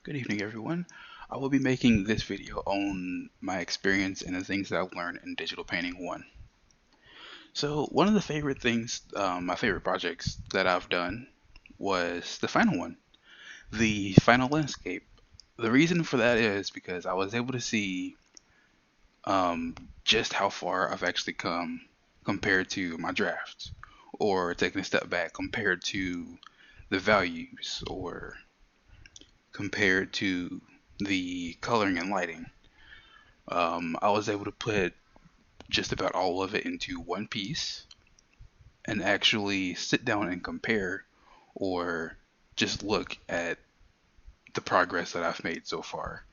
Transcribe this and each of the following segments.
Good evening, everyone. I will be making this video on my experience and the things that I've learned in Digital Painting 1. So one of the favorite things, my favorite projects that I've done was the final one, the final landscape. The reason for that is because I was able to see um, just how far I've actually come compared to my drafts, or taking a step back compared to the values, or compared to the coloring and lighting. I was able to put just about all of it into one piece and actually sit down and compare or just look at the progress that I've made so far.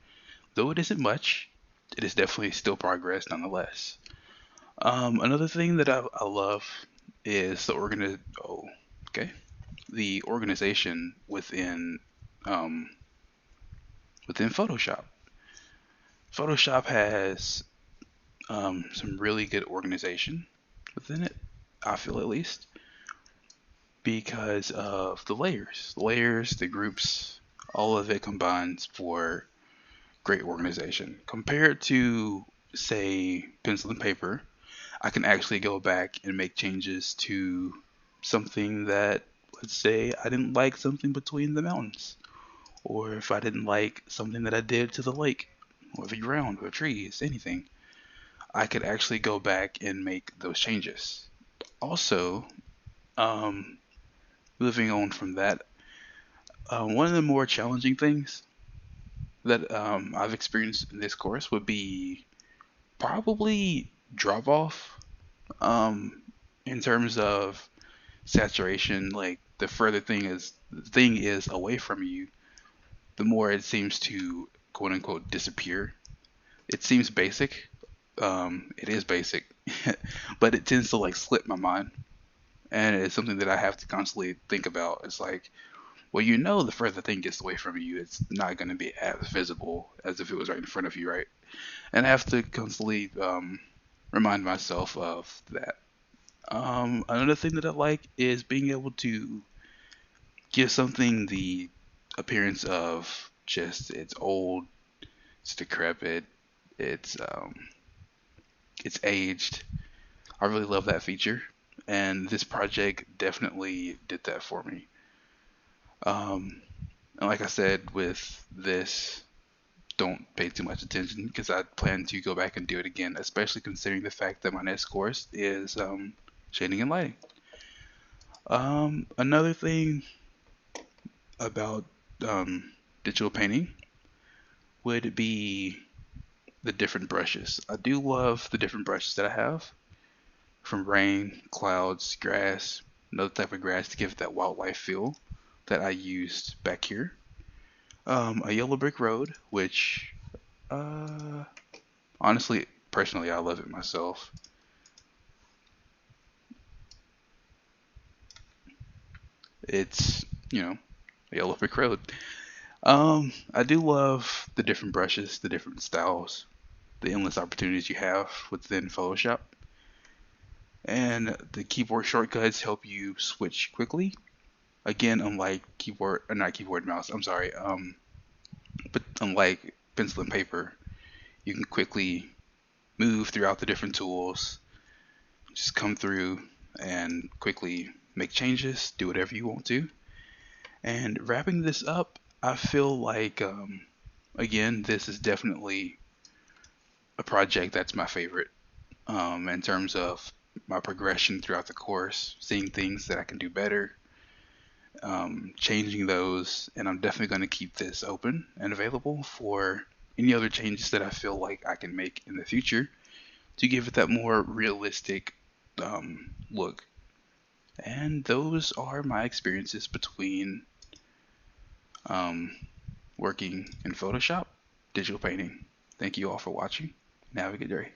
Though it isn't much, it is definitely still progress nonetheless. Another thing that I love is okay, the organization um, within Photoshop. Photoshop has some really good organization within it, I feel at least, because of the layers, the groups, all of it combines for great organization. Compared to, say, pencil and paper, I can actually go back and make changes to something that, let's say, I didn't like something between the mountains, or if I didn't like something that I did to the lake, or the ground, or trees, anything. I could actually go back and make those changes. Also, um, moving on from that, one of the more challenging things that I've experienced in this course would be probably drop off um, in terms of saturation. Like the thing is away from you, the more it seems to quote unquote disappear. It seems basic. It is basic, but it tends to like slip my mind, and it's something that I have to constantly think about. It's like, well, the further the thing gets away from you, it's not going to be as visible as if it was right in front of you, right? And I have to constantly remind myself of that. Another thing that I like is being able to give something the appearance of just it's old, it's decrepit, it's um, it's aged. I really love that feature, and this project definitely did that for me. Um, and like I said, with this, don't pay too much attention because I plan to go back and do it again, especially considering the fact that my next course is shading and lighting. Another thing about um, digital painting would be the different brushes. I do love the different brushes that I have, from rain, clouds, grass, another type of grass to give it that wildlife feel that I used back here. A yellow brick road, which uh, honestly, personally, I love it myself. It's, a yellow brick road. I do love the different brushes, the different styles, the endless opportunities you have within Photoshop. And the keyboard shortcuts help you switch quickly. Again, unlike not keyboard mouse, I'm sorry. But unlike pencil and paper, you can quickly move throughout the different tools, just come through and quickly make changes, do whatever you want to. And wrapping this up, I feel like, again, this is definitely a project that's my favorite in terms of my progression throughout the course, seeing things that I can do better, changing those, and I'm definitely going to keep this open and available for any other changes that I feel like I can make in the future to give it that more realistic look. And those are my experiences between um, working in Photoshop, digital painting. Thank you all for watching, and have a good day.